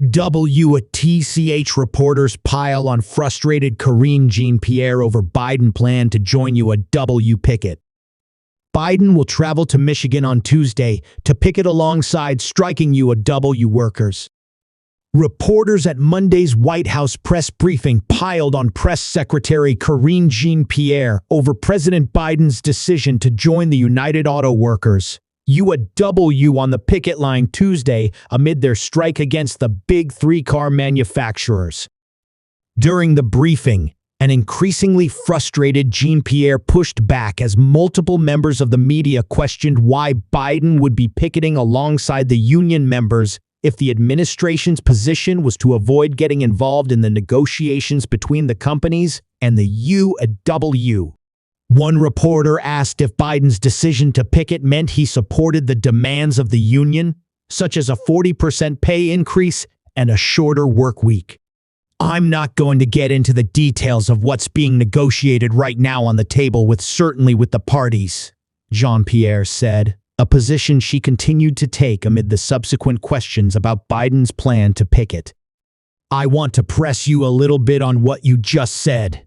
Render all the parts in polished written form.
WTCH reporters pile on frustrated Karine Jean-Pierre over Biden plan to join UAW picket. Biden will travel to Michigan on Tuesday to picket alongside striking UAW workers. Reporters at Monday's White House press briefing piled on Press Secretary Karine Jean-Pierre over President Biden's decision to join the United Auto Workers, UAW, on the picket line Tuesday amid their strike against the big three-car manufacturers. During the briefing, an increasingly frustrated Jean-Pierre pushed back as multiple members of the media questioned why Biden would be picketing alongside the union members if the administration's position was to avoid getting involved in the negotiations between the companies and the UAW. One reporter asked if Biden's decision to picket meant he supported the demands of the union, such as a 40% pay increase and a shorter work week. "I'm not going to get into the details of what's being negotiated right now on the table with the parties," Jean-Pierre said, a position she continued to take amid the subsequent questions about Biden's plan to picket. "I want to press you a little bit on what you just said.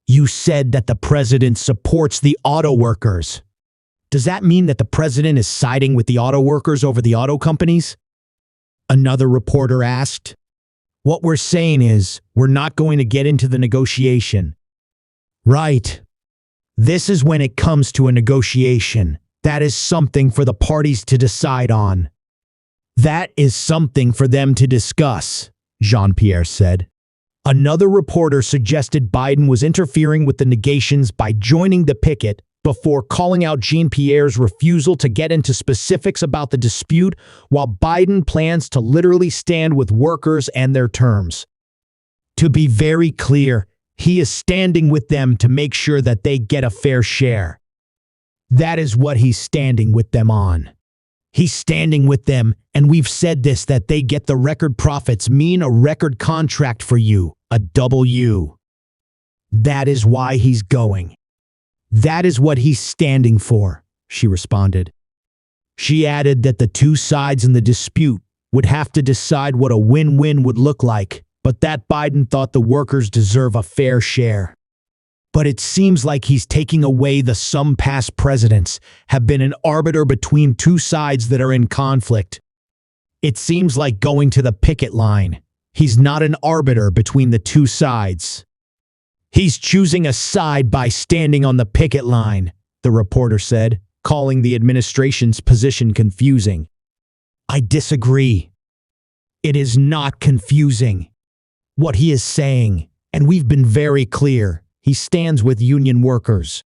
You said that the president supports the auto workers. Does that mean that the president is siding with the auto workers over the auto companies?" Another reporter asked. "What we're saying is, we're not going to get into the negotiation." "Right. This is when it comes to a negotiation. That is something for the parties to decide on. That is something for them to discuss," Jean-Pierre said. Another reporter suggested Biden was interfering with the negotiations by joining the picket before calling out Jean-Pierre's refusal to get into specifics about the dispute, while Biden plans to literally stand with workers and their terms. To be very clear, he is standing with them to make sure that they get a fair share. That is what he's standing with them on. He's standing with them, and we've said this, that they get the record profits, mean a record contract for you, a W. That is why he's going. That is what he's standing for," she responded. She added that the two sides in the dispute would have to decide what a win-win would look like, but that Biden thought the workers deserve a fair share. "But it seems like he's taking away the some past presidents have been an arbiter between two sides that are in conflict. It seems like going to the picket line. He's not an arbiter between the two sides. He's choosing a side by standing on the picket line," the reporter said, calling the administration's position confusing. "I disagree. It is not confusing. What he is saying, and we've been very clear, he stands with union workers.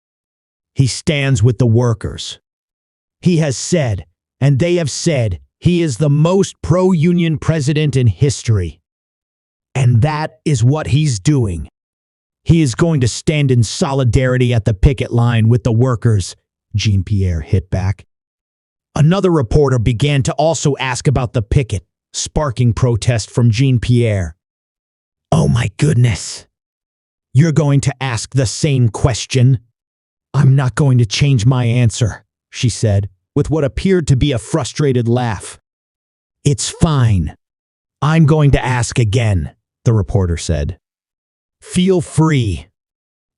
He stands with the workers. He has said, and they have said, he is the most pro-union president in history. And that is what he's doing. He is going to stand in solidarity at the picket line with the workers," Jean-Pierre hit back. Another reporter began to also ask about the picket, sparking protest from Jean-Pierre. "Oh my goodness. You're going to ask the same question?" "I'm not going to change my answer," she said, with what appeared to be a frustrated laugh. "It's fine. I'm going to ask again," the reporter said. "Feel free.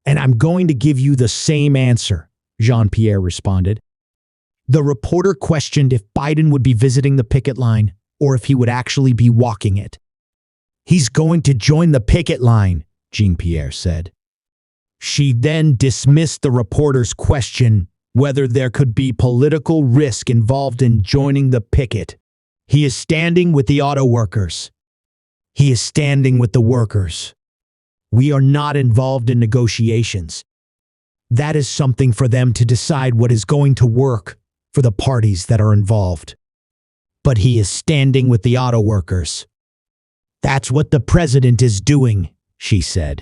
And I'm going to give you the same answer," Jean-Pierre responded. The reporter questioned if Biden would be visiting the picket line or if he would actually be walking it. "He's going to join the picket line," Jean-Pierre said. She then dismissed the reporter's question whether there could be political risk involved in joining the picket. "He is standing with the auto workers. He is standing with the workers. We are not involved in negotiations. That is something for them to decide what is going to work for the parties that are involved. But he is standing with the auto workers. That's what the president is doing," she said.